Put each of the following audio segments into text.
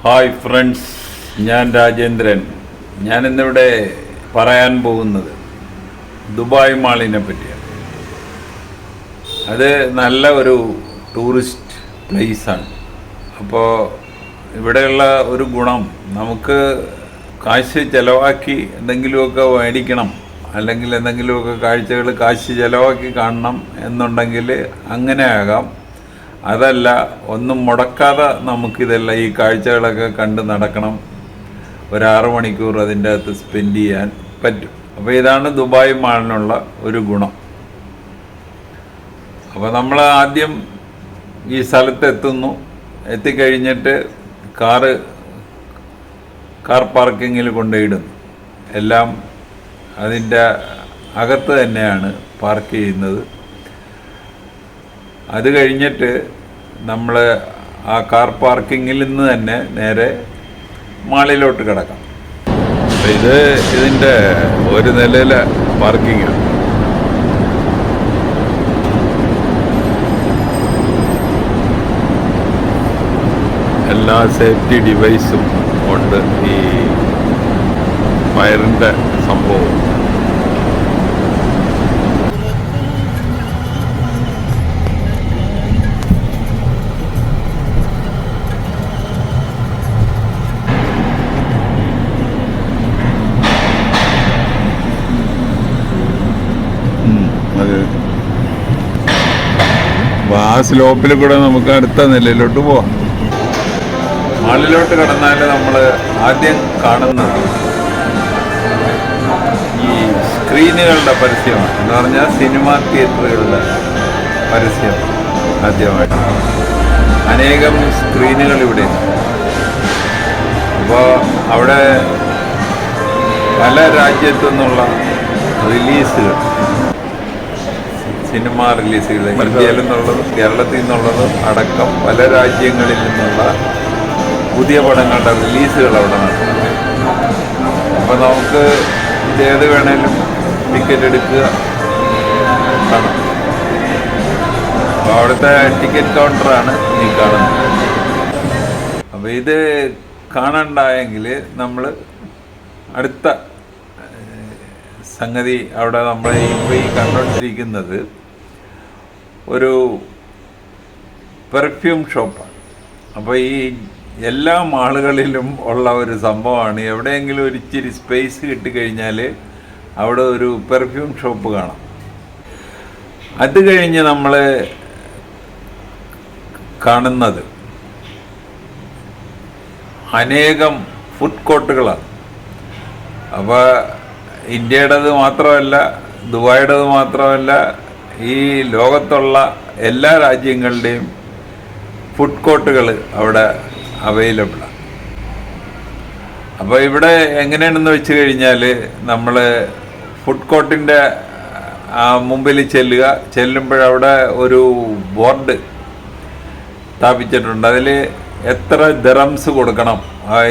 Hi friends, ഞാൻ രാജേന്ദ്രൻ. ഞാനിന്നിവിടെ പറയാൻ പോകുന്നത് ദുബായ് മാളിനെ പറ്റിയാണ്. അത് നല്ല ഒരു ടൂറിസ്റ്റ് പ്ലേസാണ്. അപ്പോൾ ഇവിടെയുള്ള ഒരു ഗുണം, നമുക്ക് കാശ് ചിലവാക്കി എന്തെങ്കിലുമൊക്കെ മേടിക്കണം, അല്ലെങ്കിൽ എന്തെങ്കിലുമൊക്കെ കാഴ്ചകൾ കാശ് ചിലവാക്കി കാണണം എന്നുണ്ടെങ്കിൽ അങ്ങനെ ആകാം. അതല്ല, ഒന്നും മുടക്കാതെ നമുക്കിതെല്ലാം ഈ കാഴ്ചകളൊക്കെ കണ്ട് നടക്കണം, ഒരു 6 മണിക്കൂർ അതിൻ്റെ അകത്ത് സ്പെൻഡ് ചെയ്യാൻ പറ്റും. അപ്പോൾ ഇതാണ് ദുബായ് മാളിനുള്ള ഒരു ഗുണം. അപ്പോൾ നമ്മൾ ആദ്യം ഈ സ്ഥലത്ത് എത്തിക്കഴിഞ്ഞിട്ട് കാർ പാർക്കിങ്ങിൽ കൊണ്ടുപോയിടുന്നു. എല്ലാം അതിൻ്റെ അകത്ത് തന്നെയാണ് പാർക്ക് ചെയ്യുന്നത്. അത് കഴിഞ്ഞിട്ട് നമ്മൾ ആ കാർ പാർക്കിങ്ങിൽ നിന്ന് തന്നെ നേരെ മാളിലോട്ട് കിടക്കാം. ഇതിൻ്റെ ഒരു നിലയിലെ പാർക്കിങ്ങാണ്. എല്ലാ സേഫ്റ്റി ഡിവൈസും ഉണ്ട്. ഈ ഫയറിൻ്റെ സംഭവം ആ സ്ലോപ്പിൽ കൂടെ നമുക്ക് അടുത്ത നിലയിലോട്ട് പോവാം. മാളിലോട്ട് കടന്നാൽ നമ്മൾ ആദ്യം കാണുന്നത് ഈ സ്ക്രീനുകളുടെ പരസ്യമാണ്. എന്ന് പറഞ്ഞാൽ സിനിമാ തിയേറ്ററുകളുടെ പരസ്യം. ആദ്യമായിട്ട് അനേകം സ്ക്രീനുകൾ ഇവിടെ. അപ്പോൾ അവിടെ പല രാജ്യത്തു നിന്നുള്ള റിലീസുകൾ, സിനിമ റിലീസുകൾ, ഇന്ത്യയിൽ നിന്നുള്ളതും കേരളത്തിൽ നിന്നുള്ളതും അടക്കം പല രാജ്യങ്ങളിൽ നിന്നുള്ള പുതിയ പടങ്ങളുടെ റിലീസുകൾ അവിടെ നടക്കും. അപ്പോൾ നമുക്ക് ഇതേത് വേണേലും ടിക്കറ്റ് എടുക്കുക, കാണാം. അപ്പോൾ അവിടുത്തെ ടിക്കറ്റ് കൗണ്ടറാണ് ഈ കാണുന്നത്. അപ്പോൾ ഇത് കാണണ്ടായെങ്കിൽ നമ്മൾ അടുത്ത സംഗതി, അവിടെ നമ്മൾ ഇപ്പോൾ ഈ കണ്ടുകൊണ്ടിരിക്കുന്നത് ഒരു പെർഫ്യൂം ഷോപ്പാണ്. അപ്പോൾ ഈ എല്ലാ മാളുകളിലും ഉള്ള ഒരു സംഭവമാണ്. എവിടെയെങ്കിലും ഒരു ഇച്ചിരി സ്പേസ് കിട്ടിക്കഴിഞ്ഞാൽ അവിടെ ഒരു പെർഫ്യൂം ഷോപ്പ് കാണാം. അത് കഴിഞ്ഞ് നമ്മൾ കാണുന്നത് അനേകം ഫുഡ് കോർട്ടുകളാണ്. അപ്പോൾ ഇന്ത്യയുടേത് മാത്രമല്ല, ദുബായിയുടേത് മാത്രമല്ല, ഈ ലോകത്തുള്ള എല്ലാ രാജ്യങ്ങളുടെയും ഫുഡ് കോർട്ടുകൾ അവിടെ അവൈലബിളാണ്. അപ്പോൾ ഇവിടെ എങ്ങനെയാണെന്ന് വെച്ച് കഴിഞ്ഞാൽ, നമ്മൾ ഫുഡ് കോർട്ടിൻ്റെ മുമ്പിൽ ചെല്ലുമ്പോഴവിടെ ഒരു ബോർഡ് സ്ഥാപിച്ചിട്ടുണ്ട്. അതിൽ എത്ര ദിറംസ് കൊടുക്കണം,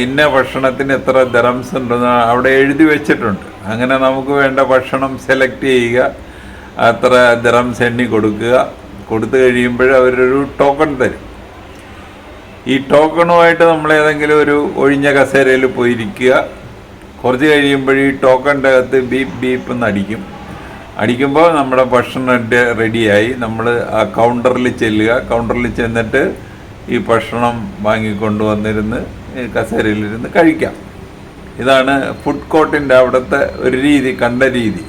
ഇന്ന ഭക്ഷണത്തിന് എത്ര ദിറംസ് ഉണ്ടെന്ന് അവിടെ എഴുതി വെച്ചിട്ടുണ്ട്. അങ്ങനെ നമുക്ക് വേണ്ട ഭക്ഷണം സെലക്ട് ചെയ്യുക, അത്ര ദിറംസ് എണ്ണി കൊടുത്തു കഴിയുമ്പോൾ അവരൊരു ടോക്കൺ തരും. ഈ ടോക്കണുമായിട്ട് നമ്മൾ ഏതെങ്കിലും ഒരു ഒഴിഞ്ഞ കസേരയിൽ പോയിരിക്കുക. കുറച്ച് കഴിയുമ്പോൾ ഈ ടോക്കണിൻ്റെ അകത്ത് ബീപ്പ് എന്ന് അടിക്കുമ്പോൾ നമ്മുടെ ഭക്ഷണം റെഡിയായി. നമ്മൾ ആ കൗണ്ടറിൽ ചെന്നിട്ട് ഈ ഭക്ഷണം വാങ്ങിക്കൊണ്ടുവന്നിരുന്ന് കസേരയിലിരുന്ന് കഴിക്കാം. ഇതാണ് ഫുഡ് കോർട്ടിൻ്റെ അവിടുത്തെ ഒരു രീതി, കണ്ട രീതി.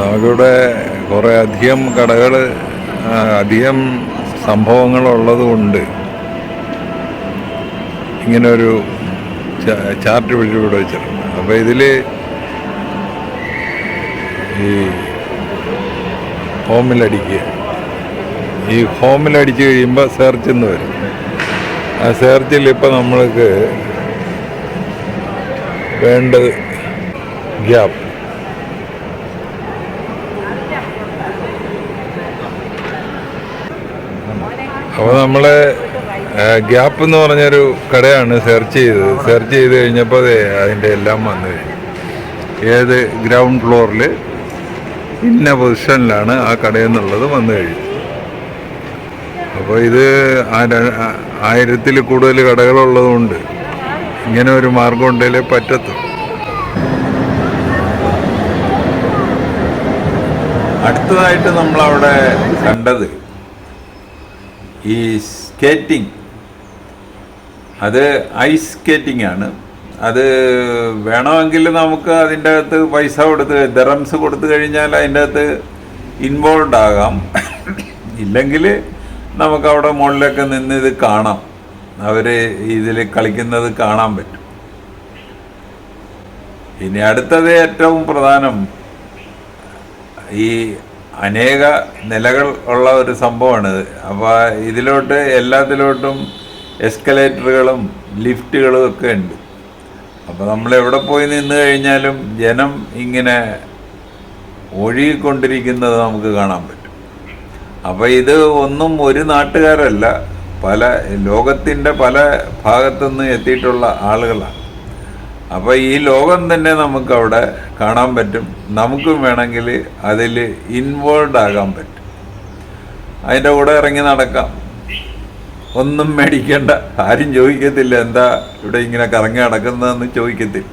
നമുക്കിവിടെ കുറേ അധികം കടകൾ, അധികം സംഭവങ്ങളുള്ളതുകൊണ്ട് ഇങ്ങനൊരു ചാർട്ട് ഇവിടെ വെച്ചിട്ടുണ്ട്. അപ്പോൾ ഇതിൽ ഈ ഹോമിലടിച്ച് കഴിയുമ്പോൾ സെർച്ച് എന്ന് വരും. ആ സെർച്ചിൽ ഇപ്പോൾ നമ്മൾക്ക് വേണ്ടത് ഗ്യാപ്പ്. അപ്പോൾ നമ്മൾ ഗ്യാപ്പ് എന്ന് പറഞ്ഞൊരു കടയാണ് സെർച്ച് ചെയ്ത് കഴിഞ്ഞപ്പോൾ അതിൻ്റെ എല്ലാം വന്നു കഴിഞ്ഞു. ഏത് ഗ്രൗണ്ട് ഫ്ലോറിൽ ഇന്ന പൊസിഷനിലാണ് ആ കടയെന്നുള്ളത് വന്നു കഴിഞ്ഞു. അപ്പോൾ ഇത് 1000-ൽ കൂടുതൽ കടകളുള്ളതുകൊണ്ട് ഇങ്ങനെ ഒരു മാർഗം ഉണ്ടെങ്കിലേ പറ്റത്തു. അടുത്തതായിട്ട് നമ്മളവിടെ കണ്ടത് ഈ സ്കേറ്റിംഗ്. അത് ഐസ് സ്കേറ്റിംഗ് ആണ്. അത് വേണമെങ്കിൽ നമുക്ക് അതിൻ്റെ അകത്ത് പൈസ കൊടുത്ത് ദിറംസ് കൊടുത്തു കഴിഞ്ഞാൽ അതിൻ്റെ അകത്ത് ഇൻവോൾവ് ആകാം. ഇല്ലെങ്കിൽ നമുക്കവിടെ മുകളിലൊക്കെ നിന്ന് ഇത് കാണാം. അവർ ഇതിൽ കളിക്കുന്നത് കാണാൻ പറ്റും. ഇനി അടുത്തത് ഏറ്റവും പ്രധാനം, ഈ അനേക നിലകൾ ഉള്ള ഒരു സംഭവമാണിത്. അപ്പോൾ ഇതിലോട്ട് എല്ലാത്തിലോട്ടും എസ്കലേറ്ററുകളും ലിഫ്റ്റുകളും ഒക്കെ ഉണ്ട്. അപ്പോൾ നമ്മൾ എവിടെ പോയി നിന്ന് കഴിഞ്ഞാലും ജനം ഇങ്ങനെ ഒഴുകിക്കൊണ്ടിരിക്കുന്നത് നമുക്ക് കാണാൻ പറ്റും. അപ്പോൾ ഇത് ഒന്നും ഒരു നാട്ടുകാരല്ല, പല ലോകത്തിൻ്റെ പല ഭാഗത്തുനിന്ന് എത്തിയിട്ടുള്ള ആളുകളാണ്. അപ്പോൾ ഈ ലോകം തന്നെ നമുക്കവിടെ കാണാൻ പറ്റും. നമുക്കും വേണമെങ്കിൽ അതിൽ ഇൻവോൾവ് ആകാൻ പറ്റും. അതിൻ്റെ കൂടെ ഇറങ്ങി നടക്കാം. ഒന്നും മേടിക്കേണ്ട, ആരും ചോദിക്കത്തില്ല എന്താ ഇവിടെ ഇങ്ങനെ കറങ്ങി നടക്കുന്നതെന്ന് ചോദിക്കത്തില്ല.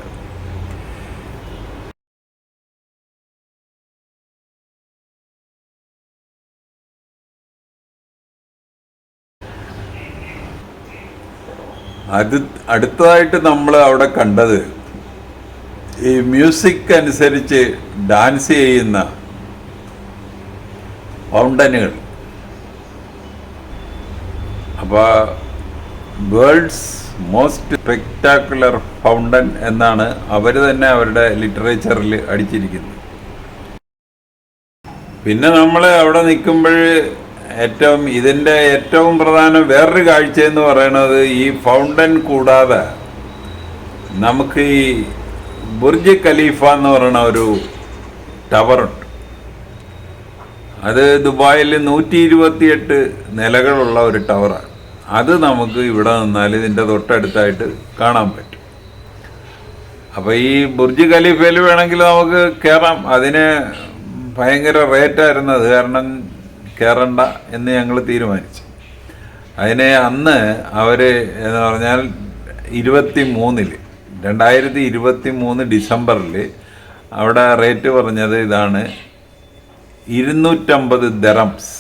അടുത്തതായിട്ട് നമ്മൾ അവിടെ കണ്ടത് ഈ മ്യൂസിക് അനുസരിച്ച് ഡാൻസ് ചെയ്യുന്ന ഫൗണ്ടനുകൾ. അപ്പോൾ വേൾഡ്സ് മോസ്റ്റ് സ്പെക്ടാക്കുലർ ഫൗണ്ടൻ എന്നാണ് അവർ തന്നെ അവരുടെ ലിറ്ററേച്ചറിൽ അടിച്ചിരിക്കുന്നത്. പിന്നെ നമ്മൾ അവിടെ നിൽക്കുമ്പോൾ ഇതിൻ്റെ ഏറ്റവും പ്രധാനം വേറൊരു കാഴ്ച എന്ന് പറയുന്നത്, ഈ ഫൗണ്ടൻ കൂടാതെ നമുക്ക് ഈ ബുർജ് ഖലീഫ എന്ന് പറയുന്ന ഒരു ടവറുണ്ട്. അത് ദുബായിൽ 128 നിലകളുള്ള ഒരു ടവറാണ്. അത് നമുക്ക് ഇവിടെ നിന്നാൽ ഇതിൻ്റെ തൊട്ടടുത്തായിട്ട് കാണാൻ പറ്റും. അപ്പോൾ ഈ ബുർജ് ഖലീഫയിൽ വേണമെങ്കിൽ നമുക്ക് കയറാം. അതിന് ഭയങ്കര റേറ്റായിരുന്നു. അത് കാരണം കയറണ്ട എന്ന് ഞങ്ങൾ തീരുമാനിച്ചു. അതിനെ അന്ന് അവർ എന്ന് പറഞ്ഞാൽ 2023 ഡിസംബറിൽ അവിടെ റേറ്റ് പറഞ്ഞത് ഇതാണ്, 250 ദിറംസ്.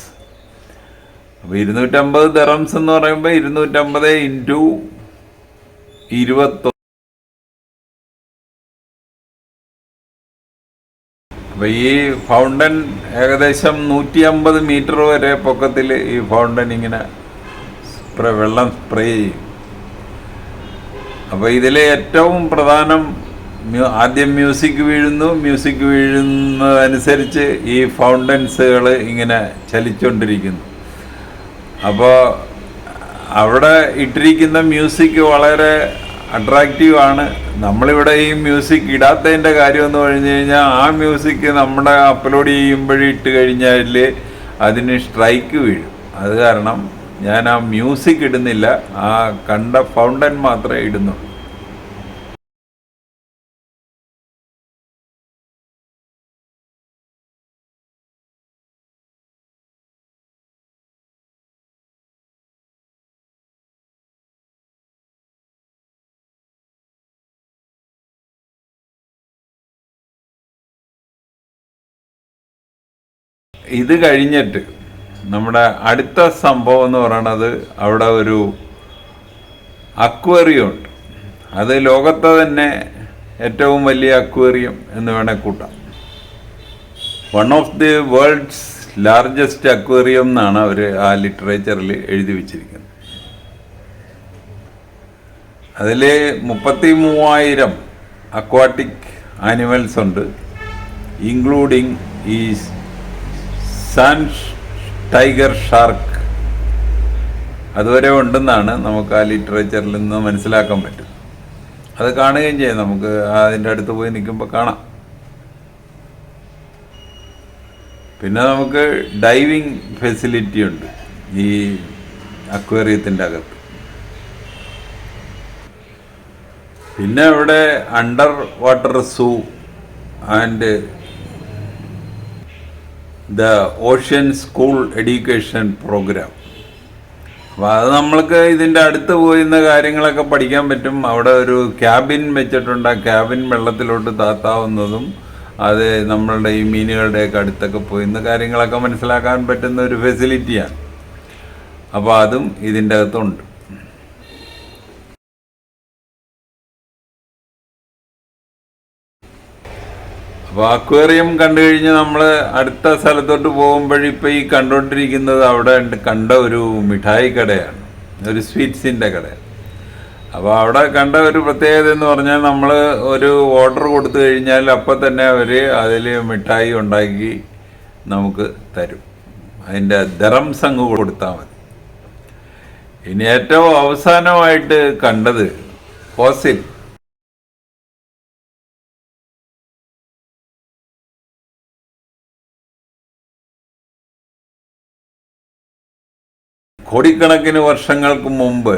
അപ്പോൾ 250 ദിറംസ് എന്ന് പറയുമ്പോൾ 250 ഇൻറ്റു 21. അപ്പോൾ ഈ ഫൗണ്ടൻ ഏകദേശം 150 മീറ്റർ വരെ പൊക്കത്തിൽ ഈ ഫൗണ്ടൻ ഇങ്ങനെ വെള്ളം സ്പ്രേ ചെയ്യും. അപ്പോൾ ഇതിലെ ഏറ്റവും പ്രധാനം, ആദ്യം മ്യൂസിക് വീഴുന്നു. മ്യൂസിക് വീഴുന്നതനുസരിച്ച് ഈ ഫൗണ്ടൻസുകൾ ഇങ്ങനെ ചലിച്ചുകൊണ്ടിരിക്കുന്നു. അപ്പോൾ അവിടെ ഇട്ടിരിക്കുന്ന മ്യൂസിക് വളരെ അട്രാക്റ്റീവാണ്. നമ്മളിവിടെ ഈ മ്യൂസിക് ഇടാത്തതിൻ്റെ കാര്യം എന്ന് പറഞ്ഞു കഴിഞ്ഞാൽ, ആ മ്യൂസിക് നമ്മുടെ അപ്ലോഡ് ചെയ്യുമ്പോഴിട്ട് കഴിഞ്ഞാൽ അതിന് സ്ട്രൈക്ക് വീഴും. അത് കാരണം ഞാൻ ആ മ്യൂസിക് ഇടുന്നില്ല, ആ കണ്ട ഫൗണ്ടൻ മാത്രമേ ഇടുന്നുള്ളൂ. ഇത് കഴിഞ്ഞിട്ട് നമ്മുടെ അടുത്ത സംഭവം എന്ന് പറയണത്, അവിടെ ഒരു അക്വേറിയം ഉണ്ട്. അത് ലോകത്തെ തന്നെ ഏറ്റവും വലിയ അക്വേറിയം എന്ന് വേണേൽ കൂട്ടാം. One of the world's largest aquarium എന്നാണ് അവർ ആ ലിറ്ററേച്ചറിൽ എഴുതി വച്ചിരിക്കുന്നത്. അതിൽ 33,000 അക്വാട്ടിക് ആനിമൽസ് ഉണ്ട്, ഇൻക്ലൂഡിങ് ഈ സാൻഡ് ടൈഗർ ഷാർക്ക്. അതുവരെ ഉണ്ടെന്നാണ് നമുക്ക് ആ ലിറ്ററേച്ചറിൽ നിന്ന് മനസ്സിലാക്കാൻ പറ്റും. അത് കാണുകയും ചെയ്യാം, നമുക്ക് അതിൻ്റെ അടുത്ത് പോയി നിൽക്കുമ്പോൾ കാണാം. പിന്നെ നമുക്ക് ഡൈവിങ് ഫെസിലിറ്റി ഉണ്ട്. ഈ അക്വേറിയത്തിൻ്റെ അകത്ത്. പിന്നെ അവിടെ under water zoo and the ocean school education program. അപ്പോൾ അത് നമ്മൾക്ക് ഇതിൻ്റെ അടുത്ത് പോയിരുന്ന കാര്യങ്ങളൊക്കെ പഠിക്കാൻ പറ്റും. അവിടെ ഒരു ക്യാബിൻ വെച്ചിട്ടുണ്ട്. ആ ക്യാബിൻ വെള്ളത്തിലോട്ട് താത്താവുന്നതും അത് നമ്മളുടെ ഈ മീനുകളുടെയൊക്കെ അടുത്തൊക്കെ പോയിരുന്ന കാര്യങ്ങളൊക്കെ മനസ്സിലാക്കാൻ പറ്റുന്ന ഒരു ഫെസിലിറ്റിയാണ്. അപ്പോൾ അതും ഇതിൻ്റെ അകത്തുണ്ട്. അപ്പോൾ അക്വേറിയം കണ്ടു കഴിഞ്ഞ് നമ്മൾ അടുത്ത സ്ഥലത്തോട്ട് പോകുമ്പോഴിപ്പോൾ ഈ കണ്ടുകൊണ്ടിരിക്കുന്നത് അവിടെ കണ്ട ഒരു മിഠായി കടയാണ്, ഒരു സ്വീറ്റ്സിൻ്റെ കടയാണ്. അപ്പോൾ അവിടെ കണ്ട ഒരു പ്രത്യേകത എന്ന് പറഞ്ഞാൽ നമ്മൾ ഒരു ഓർഡർ കൊടുത്തു കഴിഞ്ഞാൽ അപ്പം തന്നെ അവർ അതിൽ മിഠായി ഉണ്ടാക്കി നമുക്ക് തരും. അതിൻ്റെ ദറംസ് അങ്ങ് കൊടുത്താൽ മതി. ഇനി ഏറ്റവും അവസാനമായിട്ട് കണ്ടത് ഫോസിൽ. കോടിക്കണക്കിന് വർഷങ്ങൾക്ക് മുമ്പ്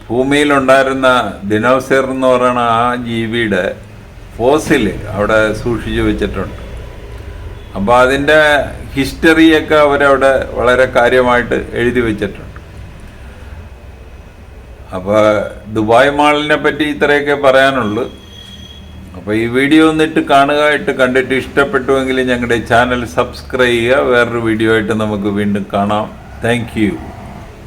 ഭൂമിയിലുണ്ടായിരുന്ന ദിനോസർ എന്ന് പറയുന്ന ആ ജീവിയുടെ ഫോസിൽ അവിടെ സൂക്ഷിച്ചു വെച്ചിട്ടുണ്ട്. അപ്പോൾ അതിൻ്റെ ഹിസ്റ്ററിയൊക്കെ അവരവിടെ വളരെ കാര്യമായിട്ട് എഴുതി വെച്ചിട്ടുണ്ട്. അപ്പോൾ ദുബായ് മാളിനെ പറ്റി ഇത്രയൊക്കെ പറയാനുള്ളൂ. അപ്പോൾ ഈ വീഡിയോ ഒന്നിട്ട് കാണുക. കണ്ടിട്ട് ഇഷ്ടപ്പെട്ടുവെങ്കിൽ ഞങ്ങളുടെ ചാനൽ സബ്സ്ക്രൈബ് ചെയ്യുക. വേറൊരു വീഡിയോ ആയിട്ട് നമുക്ക് വീണ്ടും കാണാം. Thank you.